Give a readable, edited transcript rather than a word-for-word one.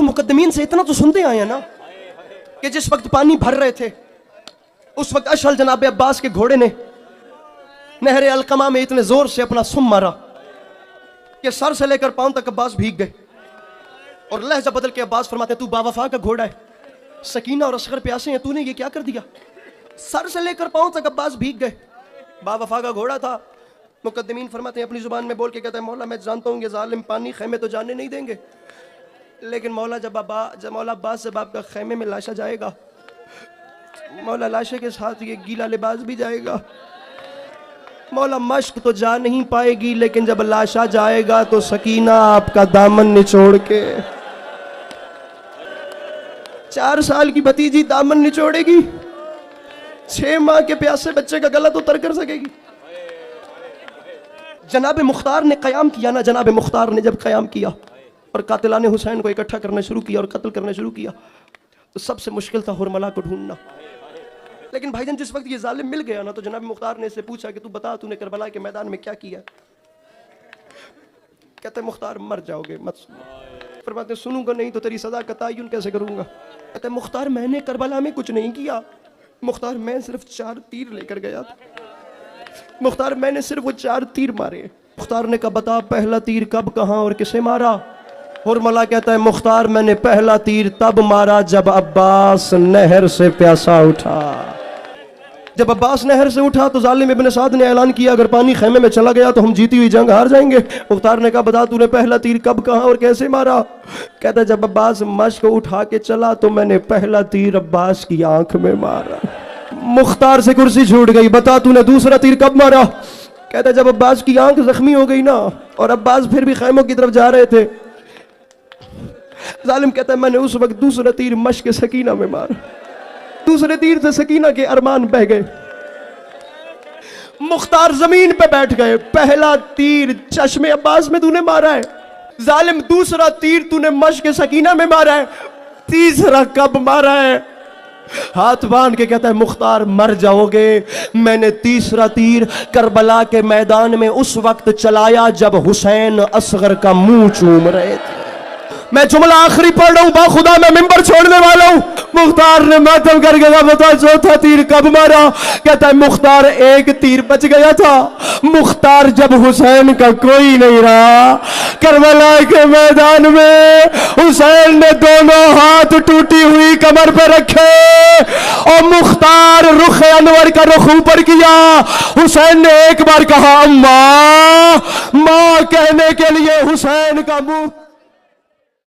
लोग मुकद्दमीन से इतना तो सुनते आए हैं ना कि जिस वक्त पानी भर रहे थे उस वक्त अशल जनाब अब्बास के घोड़े ने नहर अलकमा में इतने जोर से अपना सुम मारा कि सर से लेकर पांव तक अब्बास भीग गए। और लहजा बदल के अब्बास फरमाते तू बावफा का घोड़ा है, सकीना और असगर प्यासे हैं, तूने ये क्या कर दिया। सर से लेकर पांव तक अब्बास भीग गए। बावफा का घोड़ा था। मुकद्दमीन फरमाते हैं अपनी जुबान में बोल के कहता है मौला मैं जानता हूँ ये जालिम पानी खैमे तो जाने नहीं देंगे, लेकिन मौला जब मौला अब्बास जब आपका खैमे में लाशा जाएगा, मौला लाशे के साथ ये गीला लिबास भी जाएगा। मौला मश्क तो जा नहीं पाएगी, लेकिन जब लाशा जाएगा तो सकीना आपका दामन निचोड़ के 4 साल की भतीजी दामन निचोड़ेगी, 6 माह के प्यासे बच्चे का गला तो तर कर सकेगी। जनाब मुख्तार ने क़याम किया ना, जनाब मुख्तार ने जब क़याम किया और कातिलाने हुसैन को इकट्ठा करना शुरू किया और कत्ल करना शुरू किया, तो सबसे मुश्किल था हुरमला को ढूंढना। लेकिन भाईजान जिस वक्त ये जालिम मिल गया ना, तो जनाब मुख्तार ने इससे पूछा कि तू बता तूने करबला के मैदान में क्या किया। कहते मुख्तार मर जाओगे मत सुनो। फरमाते सुनूंगा नहीं तो तेरी सजा का तयन कैसे करूंगा। कहते मुख्तार मैंने करबला में कुछ नहीं किया, मुख्तार मैं सिर्फ 4 तीर लेकर गया था, मुख्तार मैंने सिर्फ वो 4 तीर मारे। मुख्तार ने कहा बता पहला तीर कब कहाँ और किसे मारा। हुरमला कहता है मुख्तार मैंने पहला तीर तब मारा जब अब्बास नहर से प्यासा उठा। जब अब्बास नहर से उठा तो जालिम इब्न साद ने ऐलान किया अगर पानी खैमे में चला गया तो हम जीती हुई जंग हार जाएंगे। मुख्तार ने कहा बता तूने पहला तीर कब कहाँ और कैसे मारा। कहता जब अब्बास मश्क उठा के चला तो मैंने पहला तीर अब्बास की आंख में मारा। मुख्तार से कुर्सी छूट गई। बता तूने दूसरा तीर कब मारा। कहता जब अब्बास की आंख जख्मी हो गई ना और अब्बास फिर भी खैमों की तरफ जा रहे थे। जालिम कहता है मैंने उस वक्त दूसरा तीर मश्क सकीना में मारा। दूसरे तीर से सकीना के अरमान बह गए। मुख्तार जमीन पे बैठ गए। पहला तीर चश्मे अब्बास में तूने मारा है जालिम, दूसरा तीर तूने मश्क सकीना में मारा है, तीसरा कब मारा है। हाथ बांध के कहता है मुख्तार मर जाओगे। मैंने तीसरा तीर करबला के मैदान में उस वक्त चलाया जब हुसैन असगर का मुंह चूम रहे थे। मैं जुमला आखिरी पढ़ रहा हूं, बाखुदा मैं मिंबर छोड़ने वाला हूं। मुख्तार ने मातम कर गया बता चौथा तीर कब मारा। कहता है मुख्तार एक तीर बच गया था। मुख्तार जब हुसैन का कोई नहीं रहा, करबला के मैदान में हुसैन ने दोनों हाथ टूटी हुई कमर पर रखे और मुख्तार रुख अनवर का रुख ऊपर किया। हुसैन ने एक बार कहा अम्मा, मां कहने के लिए हुसैन का मुंह